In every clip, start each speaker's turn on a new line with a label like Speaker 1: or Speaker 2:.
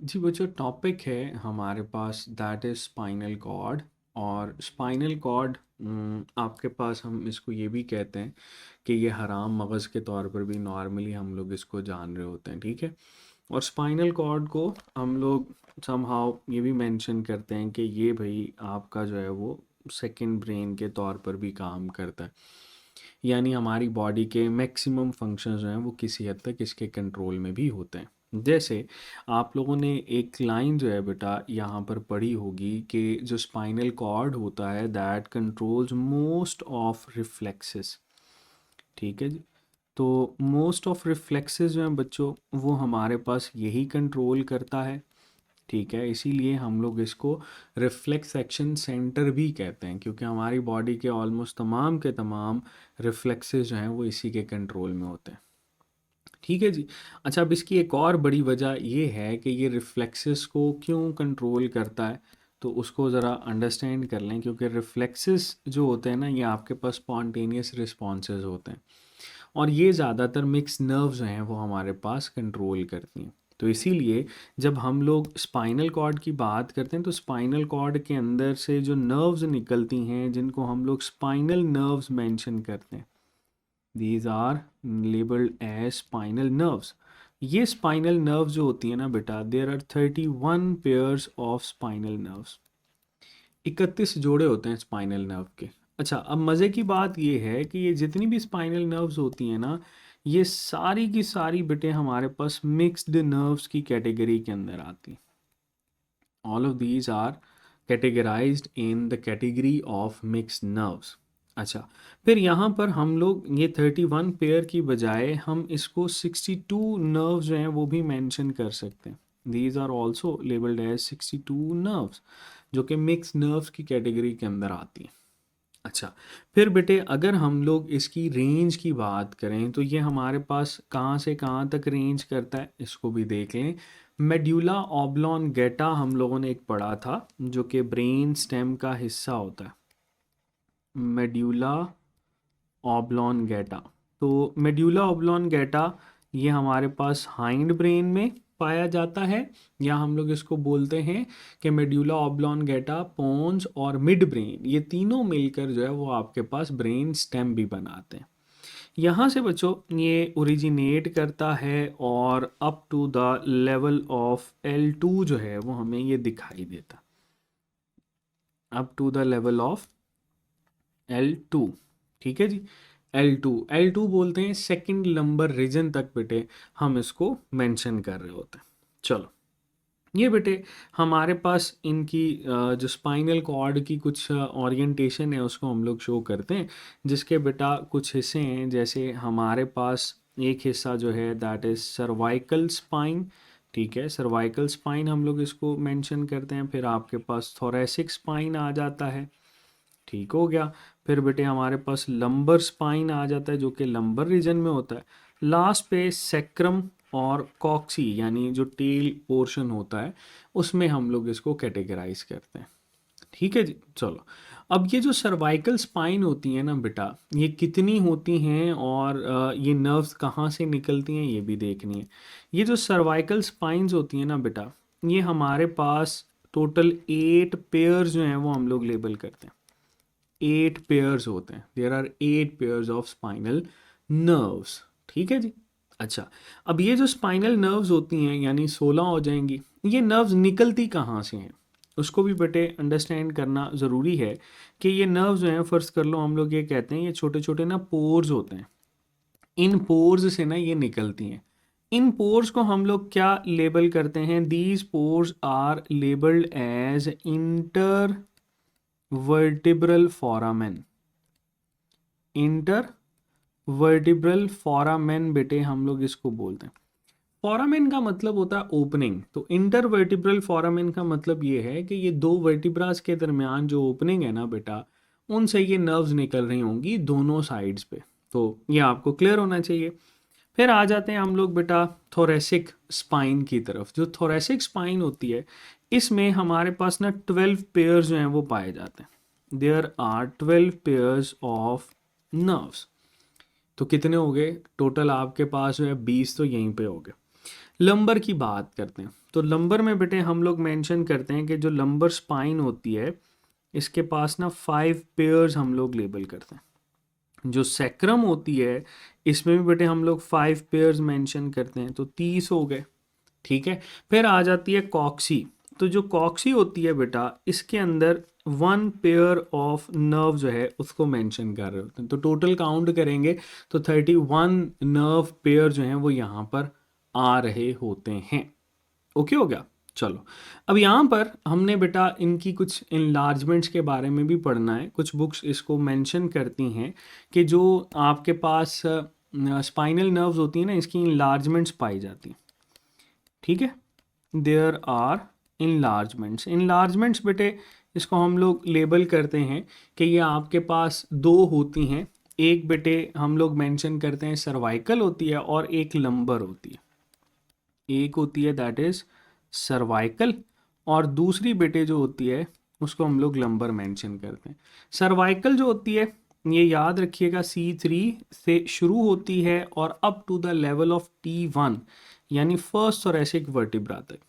Speaker 1: जी, वो जो टॉपिक है हमारे पास दैट इज़ स्पाइनल कॉर्ड। और स्पाइनल कॉर्ड आपके पास हम इसको ये भी कहते हैं कि ये हराम मगज़ के तौर पर भी नॉर्मली हम लोग इसको जान रहे होते हैं, ठीक है। और स्पाइनल कॉर्ड को हम लोग समहाउ ये भी मेंशन करते हैं कि ये भाई आपका जो है वो सेकंड ब्रेन के तौर पर भी काम करता है। यानी हमारी बॉडी के मैक्सिमम फंक्शंस जो हैं वो किसी हद तक इसके कंट्रोल में भी होते हैं। जैसे आप लोगों ने एक लाइन जो है बेटा यहाँ पर पढ़ी होगी कि जो स्पाइनल कॉर्ड होता है that controls most of reflexes, ठीक है जी। तो मोस्ट ऑफ रिफ्लेक्सेस जो हैं बच्चों वो हमारे पास यही कंट्रोल करता है, ठीक है। इसीलिए हम लोग इसको रिफ्लेक्स एक्शन सेंटर भी कहते हैं, क्योंकि हमारी बॉडी के ऑलमोस्ट तमाम के तमाम रिफ्लेक्सेस जो हैं वो इसी के कंट्रोल में होते हैं, ठीक है जी। अच्छा, अब इसकी एक और बड़ी वजह ये है कि ये रिफ्लेक्सेस को क्यों कंट्रोल करता है, तो उसको ज़रा अंडरस्टैंड कर लें। क्योंकि रिफ्लेक्सेस जो होते हैं ना ये आपके पास स्पॉन्टेनियस रिस्पॉन्सेज होते हैं, और ये ज़्यादातर मिक्स नर्व्स हैं वो हमारे पास कंट्रोल करती हैं। तो इसीलिए जब हम लोग स्पाइनल कॉर्ड की बात करते हैं तो स्पाइनल कॉर्ड के अंदर से जो नर्व्स निकलती हैं जिनको हम लोग स्पाइनल नर्व्स मेंशन करते हैं, these are labelled as spinal nerves. ये स्पाइनल नर्व्स जो होती है ना बेटा, there are 31 pairs of spinal nerves. 31 जोड़े होते हैं स्पाइनल नर्व के। अच्छा, अब मज़े की बात ये है कि ये जितनी भी स्पाइनल नर्व्स होती हैं ना, ये सारी की सारी बेटे हमारे पास मिक्स्ड नर्व्स की कैटेगरी के अंदर आती हैं। All of these are categorized in the category of mixed nerves. अच्छा, फिर यहाँ पर हम लोग ये 31 पेयर की बजाय हम इसको 62 नर्व्स जो हैं वो भी मेंशन कर सकते हैं। These are also labelled as 62 nerves, जो कि मिक्स नर्व्स की कैटेगरी के अंदर आती हैं। अच्छा, फिर बेटे अगर हम लोग इसकी रेंज की बात करें तो ये हमारे पास कहाँ से कहाँ तक रेंज करता है इसको भी देख लें। मेड्यूला ऑब्लॉन्गेटा हम लोगों ने एक पढ़ा था जो कि ब्रेन स्टेम का हिस्सा होता है, मेड्यूला ऑब्लॉन्गेटा। तो मेड्यूला ऑब्लॉन्गेटा ये हमारे पास हाइंड ब्रेन में पाया जाता है, या हम लोग इसको बोलते हैं कि मेड्यूला ऑब्लॉन्गेटा, पोन्स और मिड ब्रेन ये तीनों मिलकर जो है वो आपके पास ब्रेन स्टेम भी बनाते हैं। यहाँ से बच्चों ये ओरिजिनेट करता है और up to the level of L2 जो है वो हमें ये दिखाई देता, up to the level of L2, ठीक है जी। L2 बोलते हैं सेकंड लंबर रीजन तक बेटे हम इसको मेंशन कर रहे होते हैं। चलो, ये बेटे हमारे पास इनकी जो स्पाइनल कॉर्ड की कुछ ओरिएंटेशन है उसको हम लोग शो करते हैं, जिसके बेटा कुछ हिस्से हैं। जैसे हमारे पास एक हिस्सा जो है दैट इज सर्वाइकल स्पाइन, ठीक है। सर्वाइकल स्पाइन हम लोग इसको मेंशन करते हैं। फिर आपके पास थोरेसिक स्पाइन आ जाता है, ठीक हो गया। फिर बेटे हमारे पास लंबर स्पाइन आ जाता है जो कि लंबर रीजन में होता है। लास्ट पे सेक्रम और कॉक्सी यानी जो टेल पोर्शन होता है उसमें हम लोग इसको कैटेगराइज करते हैं, ठीक है जी। चलो, अब ये जो सर्वाइकल स्पाइन होती है ना बेटा, ये कितनी होती हैं और ये नर्व्स कहाँ से निकलती हैं ये भी देखनी है। ये जो सर्वाइकल स्पाइंस होती हैं ना बेटा, ये हमारे पास टोटल 8 पेयर्स जो हैं वो हम लोग लेबल करते हैं। 8 पेयर्स होते हैं, there are 8 pairs of spinal nerves, ठीक है जी। अच्छा, अब ये जो स्पाइनल नर्व्स होती हैं यानी 16 हो जाएंगी, ये नर्व्स निकलती कहाँ से हैं उसको भी बेटे अंडरस्टैंड करना ज़रूरी है कि ये नर्व्स जो हैं, फ़र्ज़ कर लो हम लोग ये कहते हैं ये छोटे छोटे ना पोर्स होते हैं, इन पोर्स से ना ये निकलती हैं। इन पोर्स को हम लोग क्या लेबल करते हैं, these pores are labelled as intervertebral foramen. Intervertebral foramen बेटे हम लोग इसको बोलते हैं। फोरामेन का मतलब होता है ओपनिंग, तो इंटर वर्टिब्रल फोरामेन का मतलब ये है कि ये दो वर्टिब्रास के दरमियान जो ओपनिंग है ना बेटा, उनसे ये नर्व्स निकल रही होंगी दोनों साइड्स पे। तो ये आपको क्लियर होना चाहिए। फिर आ जाते हैं हम लोग बेटा थोरेसिक स्पाइन की तरफ। जो थोरेसिक स्पाइन होती है इसमें हमारे पास ना 12 पेयर्स जो हैं वो पाए जाते हैं। There are 12 pairs of nerves. तो कितने हो गए टोटल आपके पास जो है 20, तो यहीं पे हो गए। लंबर की बात करते हैं तो लंबर में बेटे हम लोग मेंशन करते हैं कि जो लंबर स्पाइन होती है इसके पास ना 5 पेयर्स हम लोग लेबल करते हैं। जो सैक्रम होती है इसमें भी बेटे हम लोग 5 पेयर्स मेंशन करते हैं, तो 30 हो गए। ठीक है, फिर आ जाती है कॉक्सी। तो जो कॉक्सी होती है बेटा इसके अंदर 1 पेयर ऑफ नर्व जो है उसको मेंशन कर रहे होते हैं। तो टोटल काउंट करेंगे तो 31 नर्व पेयर जो हैं वो यहाँ पर आ रहे होते हैं। ओके हो गया। चलो, अब यहाँ पर हमने बेटा इनकी कुछ इनलार्जमेंट्स के बारे में भी पढ़ना है। कुछ बुक्स इसको मेंशन करती हैं कि जो आपके पास स्पाइनल नर्व्स होती हैं ना, इसकी इनलार्जमेंट्स पाई जाती हैं। ठीक है, देयर आर इनलार्जमेंट्स। इनलार्जमेंट्स बेटे इसको हम लोग लेबल करते हैं कि ये आपके पास दो होती हैं। एक बेटे हम लोग मेंशन करते हैं सर्वाइकल होती है और एक लंबर होती है। एक होती है दैट इज सर्वाइकल और दूसरी बेटे जो होती है उसको हम लोग लंबर मेंशन करते हैं। सर्वाइकल जो होती है ये याद रखिएगा C3 से शुरू होती है और up to the level of T1 यानी फर्स्ट थोरैसिक वर्टिब्रा तक।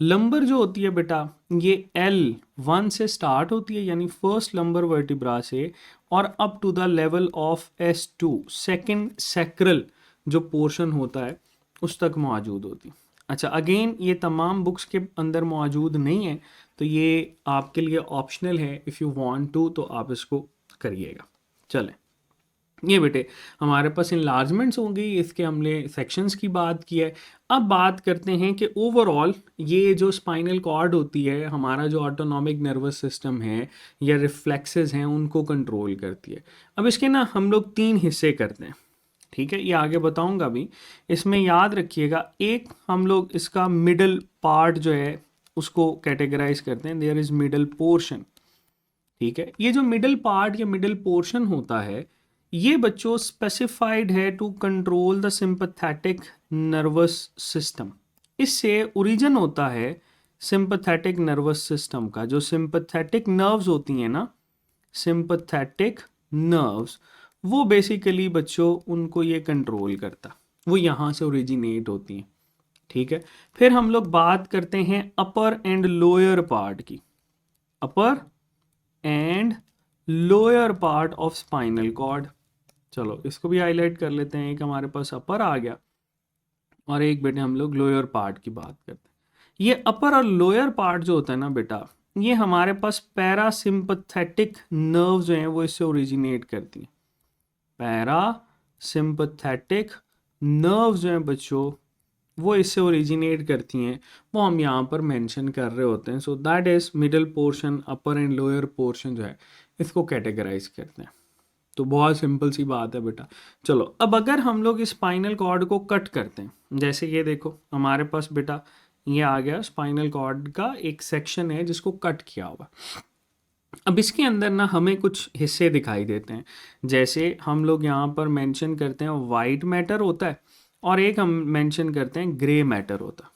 Speaker 1: लंबर जो होती है बेटा ये L1 से स्टार्ट होती है यानी फर्स्ट लंबर वर्टिब्रा से और up to the level of S2 second sacral जो पोर्शन होता है उस तक मौजूद होती है। अच्छा, अगेन ये तमाम बुक्स के अंदर मौजूद नहीं है तो ये आपके लिए ऑप्शनल है, इफ़ यू वांट टू तो आप इसको करिएगा। चलें, ये बेटे हमारे पास इनलार्जमेंट्स हो गई, इसके हमने सेक्शंस की बात की है। अब बात करते हैं कि ओवरऑल ये जो स्पाइनल कॉर्ड होती है हमारा जो ऑटोनॉमिक नर्वस सिस्टम है या रिफ्लेक्सेस हैं उनको कंट्रोल करती है। अब इसके ना हम लोग 3 हिस्से करते हैं। ठीक है, ये आगे बताऊंगा भी। इसमें याद रखिएगा एक हम लोग इसका मिडल पार्ट जो है उसको कैटेगराइज करते हैं, देयर इज मिडल पोर्शन। ठीक है, ये जो मिडल पार्ट या मिडल पोर्शन होता है ये बच्चों स्पेसिफाइड है to control the sympathetic nervous system. इससे ओरिजिन होता है सिंपैथेटिक नर्वस सिस्टम का। जो सिंपैथेटिक नर्व्स होती हैं ना, सिंपैथेटिक नर्व्स, वो बेसिकली बच्चों उनको ये कंट्रोल करता, वो यहाँ से ओरिजिनेट होती हैं। ठीक है, फिर हम लोग बात करते हैं अपर एंड लोअर पार्ट की। Upper and lower part of spinal cord. चलो इसको भी हाईलाइट कर लेते हैं। एक हमारे पास अपर आ गया और एक बेटे हम लोग लोअर पार्ट की बात करते हैं। ये अपर और लोअर पार्ट जो होता है ना बेटा, ये हमारे पास पैरासिम्पथेटिक नर्व जो हैं वो इससे ओरिजिनेट करती हैं। पैरासिम्पथेटिक नर्व जो हैं बच्चों वो इससे ओरिजिनेट करती हैं, वो हम यहाँ पर मेंशन कर रहे होते हैं। So that is middle portion, upper and lower portion जो है इसको कैटेगराइज करते हैं। तो बहुत सिंपल सी बात है बेटा। चलो, अब अगर हम लोग इस स्पाइनल कॉर्ड को कट करते हैं, जैसे ये देखो हमारे पास बेटा ये आ गया स्पाइनल कॉर्ड का एक सेक्शन है जिसको कट किया हुआ। अब इसके अंदर ना हमें कुछ हिस्से दिखाई देते हैं, जैसे हम लोग यहाँ पर मेंशन करते हैं वाइट मैटर होता है और एक हम मेंशन करते हैं ग्रे मैटर होता है।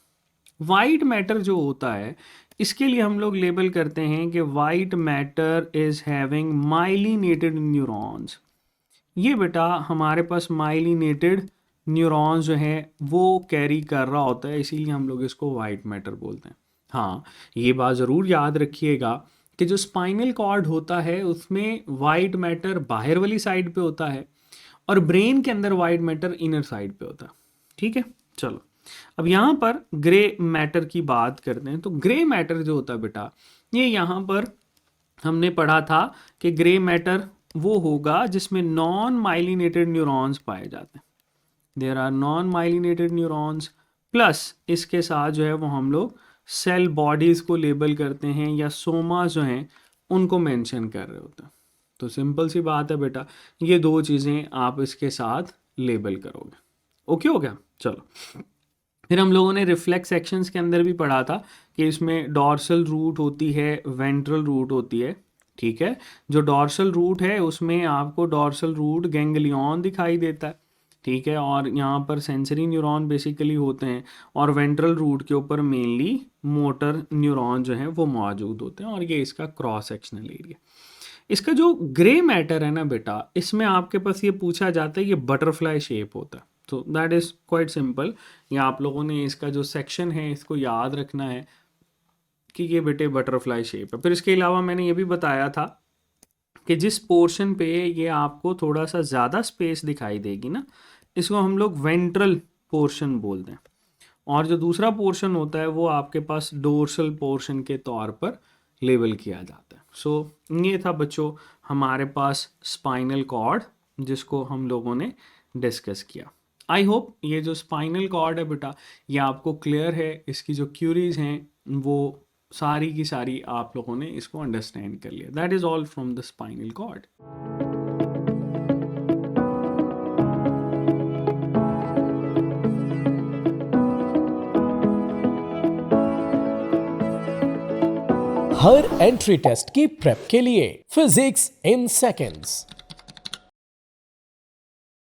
Speaker 1: वाइट मैटर जो होता है इसके लिए हम लोग लेबल करते हैं कि white matter is having myelinated neurons. ये बेटा हमारे पास माइलिनेटेड न्यूरॉन्स जो है वो कैरी कर रहा होता है, इसीलिए हम लोग इसको वाइट मैटर बोलते हैं। हाँ, ये बात ज़रूर याद रखिएगा कि जो स्पाइनल कॉर्ड होता है उसमें वाइट मैटर बाहर वाली साइड पे होता है और ब्रेन के अंदर वाइट मैटर इनर साइड पे होता है। ठीक है, चलो अब यहाँ पर ग्रे मैटर की बात करते हैं। तो ग्रे मैटर जो होता है बेटा, ये यहाँ पर हमने पढ़ा था कि ग्रे मैटर वो होगा जिसमें नॉन माइलिनेटेड न्यूरॉन्स पाए जाते हैं। There are non myelinated neurons plus इसके साथ जो है वो हम लोग सेल बॉडीज़ को लेबल करते हैं या सोमा जो हैं उनको मेंशन कर रहे होते हैं। तो सिंपल सी बात है बेटा, ये दो चीज़ें आप इसके साथ लेबल करोगे। ओके हो गया। चलो, फिर हम लोगों ने रिफ्लेक्स सेक्शंस के अंदर भी पढ़ा था कि इसमें डॉर्सल रूट होती है, वेंट्रल रूट होती है। ठीक है, जो डॉर्सल रूट है उसमें आपको डॉर्सल रूट गैंग्लियन दिखाई देता है। ठीक है, और यहाँ पर सेंसरी न्यूरॉन बेसिकली होते हैं और वेंट्रल रूट के ऊपर मेनली मोटर न्यूरॉन जो हैं वो मौजूद होते हैं और ये इसका क्रॉस सेक्शनल एरिया। इसका जो ग्रे मैटर है ना बेटा, इसमें आपके पास ये पूछा जाता है, ये बटरफ्लाई शेप होता है। तो दैट इज़ क्वाइट सिंपल। या आप लोगों ने इसका जो सेक्शन है इसको याद रखना है कि ये बेटे बटरफ्लाई शेप है। फिर इसके अलावा मैंने ये भी बताया था कि जिस पोर्शन पे ये आपको थोड़ा सा ज़्यादा स्पेस दिखाई देगी ना, इसको हम लोग वेंट्रल पोर्शन बोलते हैं, और जो दूसरा पोर्शन होता है वो आपके पास डोर्सल पोर्शन के तौर पर लेबल किया जाता है। सो ये था बच्चों हमारे पास स्पाइनल कॉर्ड, जिसको हम लोगों ने डिस्कस किया। आई होप ये जो स्पाइनल कॉर्ड है बेटा ये आपको क्लियर है, इसकी जो क्यूरीज हैं वो सारी की सारी आप लोगों ने इसको अंडरस्टैंड कर लिया। That is all from the spinal cord.
Speaker 2: हर एंट्री टेस्ट की प्रेप के लिए फिजिक्स इन सेकंड्स।